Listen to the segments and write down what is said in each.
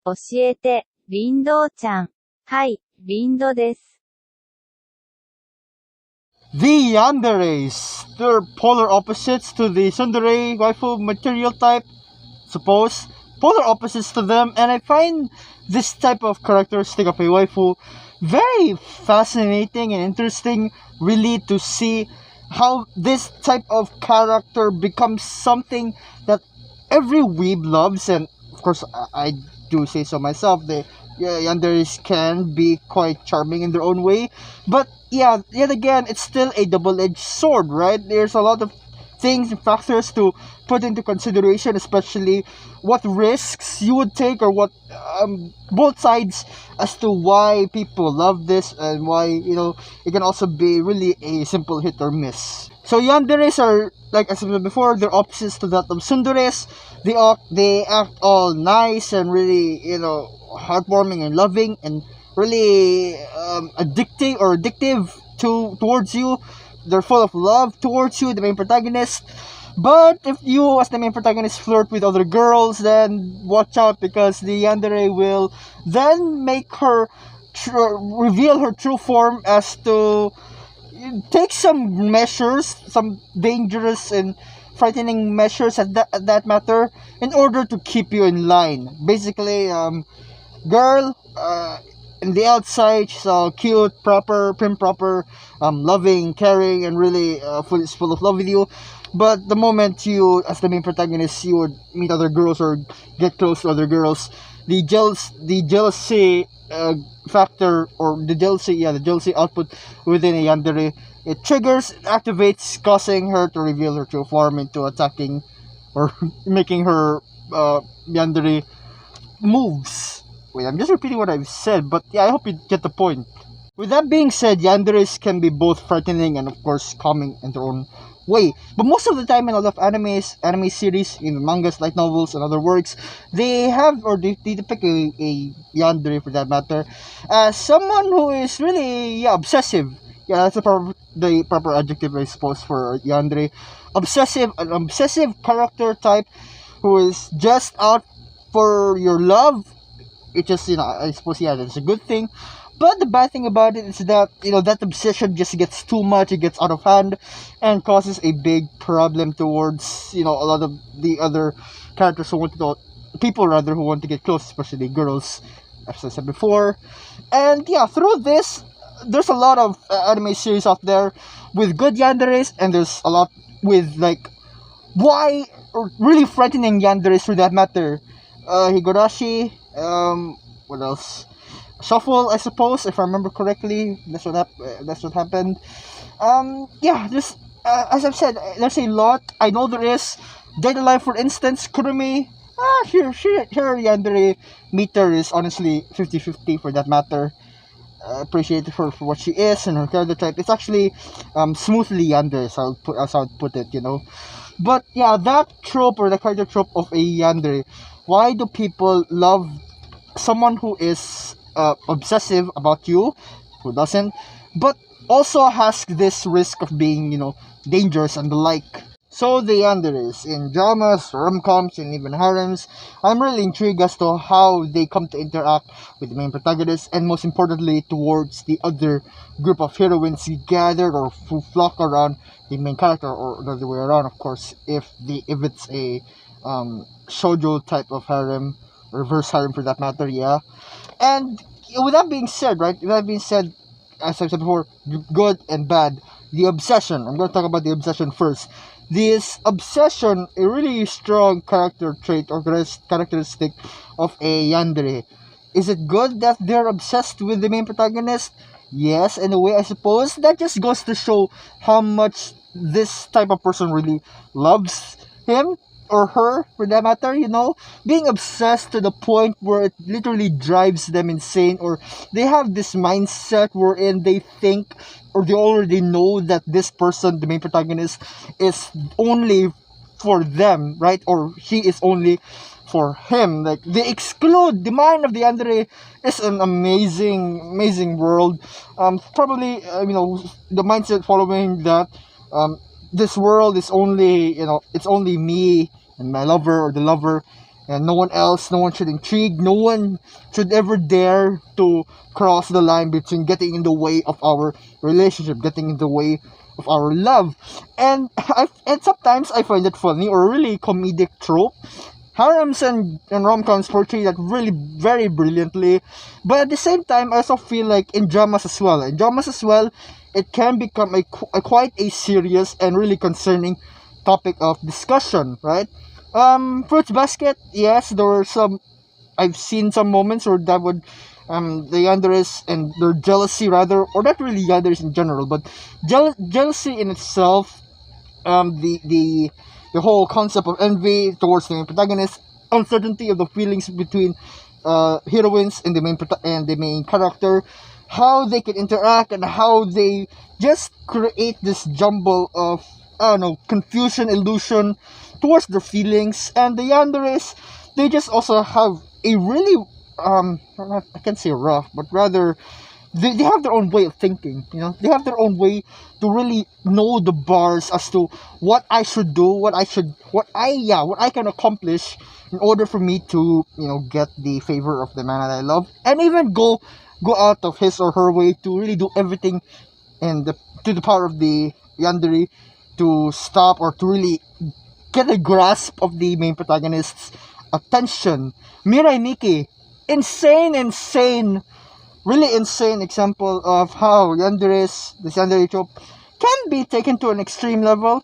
教えて、リンドーちゃん。はい、リンドです。The yanderes. They're polar opposites to the tsundere waifu material type, suppose. Polar opposites to them, and I find this type of characteristic of a waifu very fascinating and interesting, really, to see how this type of character becomes something that every weeb loves, and of course I do say so myself. The yanderes can be quite charming in their own way, but yeah, yet again, it's still a double-edged sword, right? There's a lot of things and factors to put into consideration, especially what risks you would take, or what both sides, as to why people love this, and why, it can also be really a simple hit or miss. So yanderes are, like I said before, they're opposites to that of sundares. They act all nice and really, heartwarming and loving, and really addictive towards you. They're full of love towards you, the main protagonist. But if you, as the main protagonist, flirt with other girls, then watch out, because the yandere will then make her reveal her true form, as to take some measures, some dangerous and frightening measures at that matter, in order to keep you in line. Basically, girl, in the outside, she's all cute, proper, prim proper, loving, caring, and really full of love with you. But the moment you, as the main protagonist, you would meet other girls or get close to other girls, the jealousy factor, or the jealousy output within a yandere, it triggers, it activates, causing her to reveal her true form into attacking, or making her yandere moves. Wait, I'm just repeating what I've said, but yeah, I hope you get the point. With that being said, yanderes can be both frightening and, of course, calming in their own way. But most of the time in a lot of anime series, in mangas, light novels, and other works, they depict a yandere, for that matter, as someone who is really, obsessive. Yeah, that's the proper adjective, I suppose, for yandere. An obsessive character type who is just out for your love. It just, I suppose, yeah, that's a good thing. But the bad thing about it is that, that obsession just gets too much, it gets out of hand, and causes a big problem towards, a lot of the other characters who want who want to get close, especially girls, as I said before. And yeah, through this, there's a lot of anime series out there with good yanderes, and there's a lot with, like, really frightening yanderes, for that matter. Higurashi, what else? Shuffle, I suppose, if I remember correctly. That's what happened. Yeah, just as I've said, there's a lot. I know there is. Dead Alive, for instance, Kurumi. Her yandere meter is honestly 50-50, for that matter. Appreciate her for what she is and her character type. It's actually smoothly yandere, so I'll put it, But yeah, that trope, or the character trope of a yandere. Why do people love someone who is obsessive about you? Who doesn't? But also has this risk of being, dangerous and the like. So the yanderes, in dramas, rom-coms, and even harems, I'm really intrigued as to how they come to interact with the main protagonist, and most importantly, towards the other group of heroines gathered or who flock around the main character, or the other way around, of course, if it's a shoujo type of harem, reverse harem, for that matter, yeah. And with that being said, as I've said before, good and bad, the obsession. I'm going to talk about the obsession first. This obsession, a really strong character trait or characteristic of a yandere. Is it good that they're obsessed with the main protagonist? Yes, in a way, I suppose. That just goes to show how much this type of person really loves him, or her, for that matter, being obsessed to the point where it literally drives them insane, or they have this mindset wherein they think, or they already know, that this person, the main protagonist, is only for them, right? Or he is only for him. Like, they exclude the mind of the yandere. Is an amazing world. Probably, the mindset following that, this world is only, it's only me and my lover, or the lover, and no one should intrigue, no one should ever dare to cross the line between getting in the way of our relationship, getting in the way of our love. And sometimes I find it funny or really comedic trope. Harems and rom-coms portray that really very brilliantly, but at the same time I also feel like in dramas as well, it can become a quite a serious and really concerning topic of discussion, right? Fruits Basket, yes, there were some, I've seen some moments where that would, the yanderes and their jealousy rather, or not really yanderes in general, but jealousy in itself, the whole concept of envy towards the main protagonist, uncertainty of the feelings between heroines and the main character, how they can interact and how they just create this jumble of, I don't know, confusion, illusion towards their feelings. And the yanderes, they just also have a really I can't say rough, but rather they have their own way of thinking. They have their own way to really know the bars as to what I should do, what I can accomplish in order for me to get the favor of the man that I love, and even go out of his or her way to really do everything to the power of the yandere to stop or to really get a grasp of the main protagonist's attention. Mirai Nikki, insane, really insane example of how this yandere trope can be taken to an extreme level.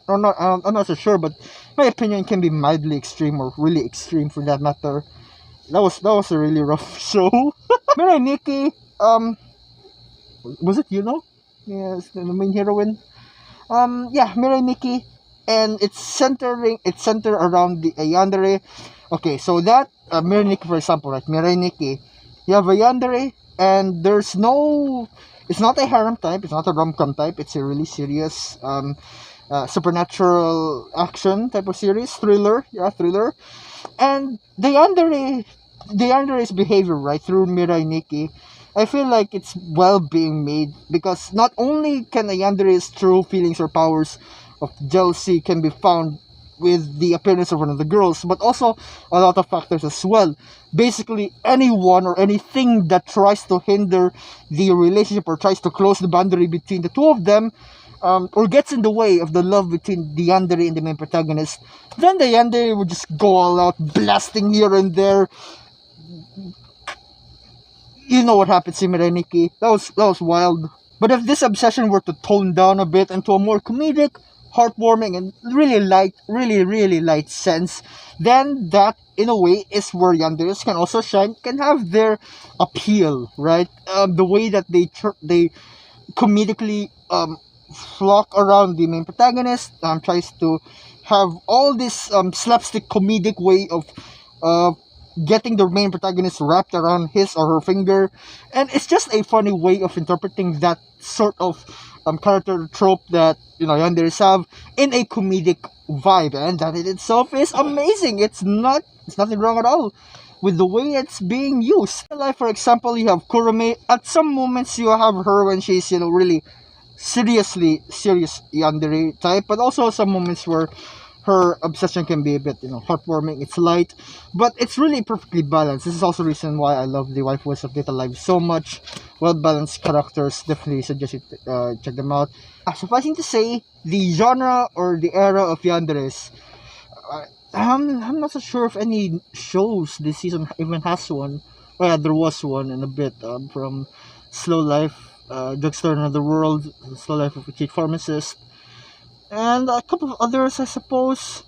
Or not, I'm not so sure, but my opinion can be mildly extreme or really extreme for that matter. That was a really rough show. Mirai Nikki, was it Yes, the main heroine. Yeah, Mirai Nikki, and it's centered around the yandere. Okay, so that Mirai Nikki, for example, right? Mirai Nikki, you have a yandere, and it's not a harem type, it's not a rom-com type, it's a really serious supernatural action type of series, thriller. And the yandere's behavior, right, through Mirai Nikki, I feel like it's well being made, because not only can a yandere's true feelings or powers of jealousy can be found with the appearance of one of the girls, but also a lot of factors as well. Basically, anyone or anything that tries to hinder the relationship or tries to close the boundary between the two of them, or gets in the way of the love between the yandere and the main protagonist, then the yandere would just go all out, blasting here and there. You know what happened to Mirai Nikki. That was wild. But if this obsession were to tone down a bit into a more comedic, heartwarming, and really light sense, then that in a way is where yanderes can also shine, can have their appeal, right? The way that they comedically flock around the main protagonist, tries to have all this slapstick comedic way of getting the main protagonist wrapped around his or her finger, and it's just a funny way of interpreting that sort of character trope that yanderes have in a comedic vibe, and that in itself is amazing. It's nothing wrong at all with the way it's being used. Like, for example, you have Kurome. At some moments you have her when she's really serious yandere type, but also some moments where her obsession can be a bit heartwarming. It's light, but it's really perfectly balanced. This is also the reason why I love the waifus of Data Live so much. Well balanced characters. Definitely suggest you check them out. Sufficing to say, the genre or the era of yanderes, I'm not so sure if any shows this season even has one. Oh yeah, there was one in a bit, from Slow Life, Drugstore in Another World, Slow Life of a Cheat Pharmacist, and a couple of others, I suppose.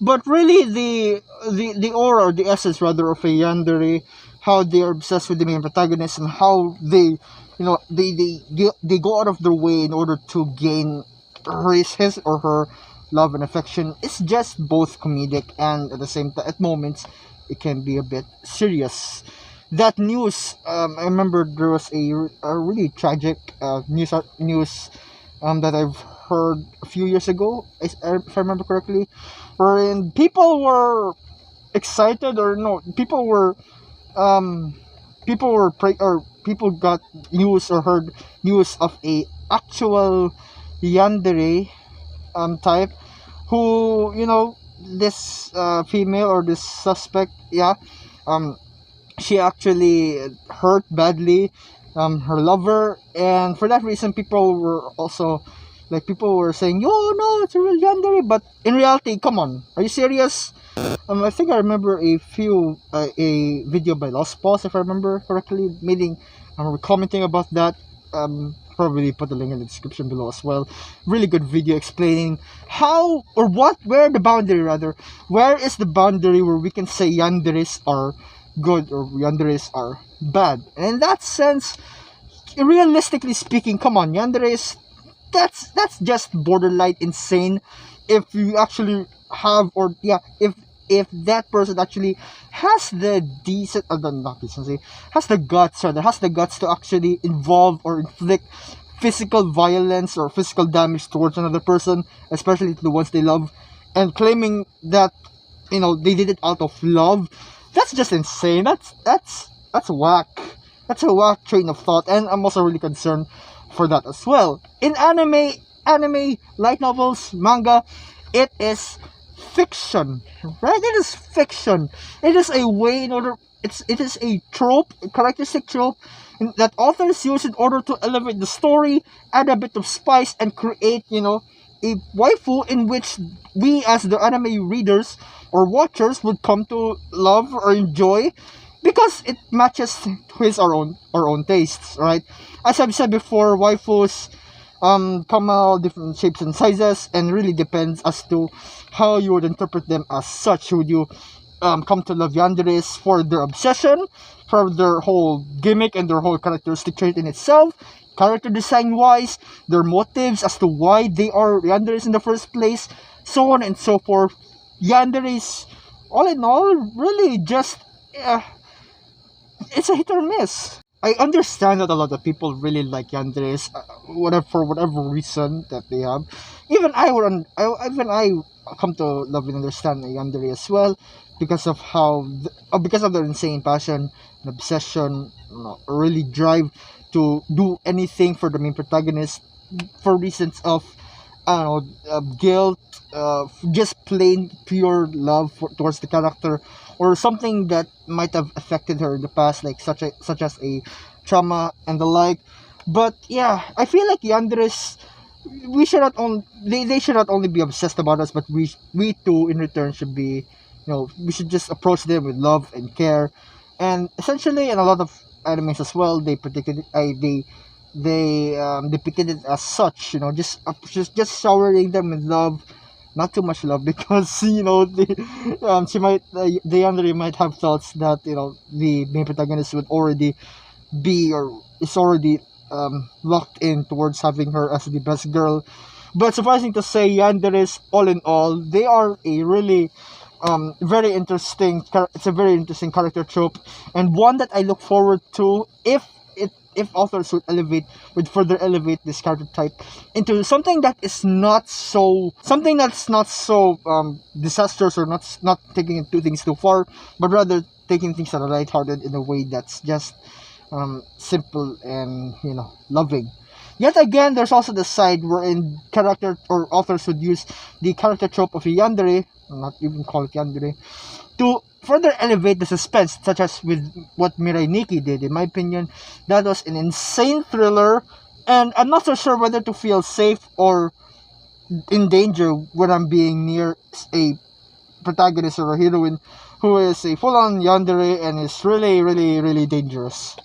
But really, the aura, or the essence rather, of a yandere, how they are obsessed with the main protagonist, and how they they go out of their way in order to gain his or her love and affection. It's just both comedic, and at the same time, at moments, it can be a bit serious. That news, I remember there was a really tragic news that I've heard a few years ago, if I remember correctly, wherein people were excited, or no, people got news or heard news of a actual yandere type who this female or this suspect, yeah, she actually hurt badly her lover, and for that reason people were also people were saying, "Oh no, it's a real yandere," but in reality, come on, are you serious? I think I remember a video by Lost Pause, if I remember correctly, meaning commenting about that. Probably put the link in the description below as well. Really good video explaining how or where the boundary, rather, where is the boundary where we can say yanderes are good or yanderes are bad. And in that sense, realistically speaking, come on, yanderes, that's just borderline insane. If you actually have, or yeah, if that person actually has the decent, not decency, has the guts, or has the guts to actually involve or inflict physical violence or physical damage towards another person, especially to the ones they love, and claiming that they did it out of love, that's just insane. That's whack. That's a whack train of thought, and I'm also really concerned for that as well. In anime, light novels, manga, it is fiction, right? It is fiction. It is a way it is a trope, a characteristic trope that authors use in order to elevate the story, add a bit of spice, and create, a waifu in which we as the anime readers or watchers would come to love or enjoy because it matches his or our own tastes, right? As I've said before, waifus come out different shapes and sizes, and really depends as to how you would interpret them as such. Would you come to love yanderes for their obsession, for their whole gimmick and their whole characteristic trait in itself, character design wise, their motives as to why they are yanderes in the first place, so on and so forth. Yanderes, all in all, really just it's a hit or miss. I understand that a lot of people really like yanderes, for whatever reason that they have. Even I come to love and understand a yandere as well, because of because of their insane passion and obsession, really drive to do anything for the main protagonist for reasons of guilt, just plain pure love towards the character, or something that might have affected her in the past, like such as a trauma and the like. But yeah, I feel like yanderes, we should not only they should not only be obsessed about us, but we too in return should be, we should just approach them with love and care. And essentially, in a lot of animes as well, they predicted they depicted it as such, just showering them with love, not too much love, because the yandere might have thoughts that the main protagonist would already be, or is already locked in towards having her as the best girl. But sufficing to say, yanderes, all in all, they are a really very interesting. It's a very interesting character trope, and one that I look forward to if authors would further elevate this character type into something that's not so disastrous, or not taking things too far, but rather taking things that are lighthearted in a way that's just simple and loving. Yet again, there's also the side wherein character or authors would use the character trope of a yandere, not even call it yandere, to further elevate the suspense, such as with what Mirai Nikki did. In my opinion, that was an insane thriller, and I'm not so sure whether to feel safe or in danger when I'm being near a protagonist or a heroine who is a full-on yandere and is really, really, really dangerous.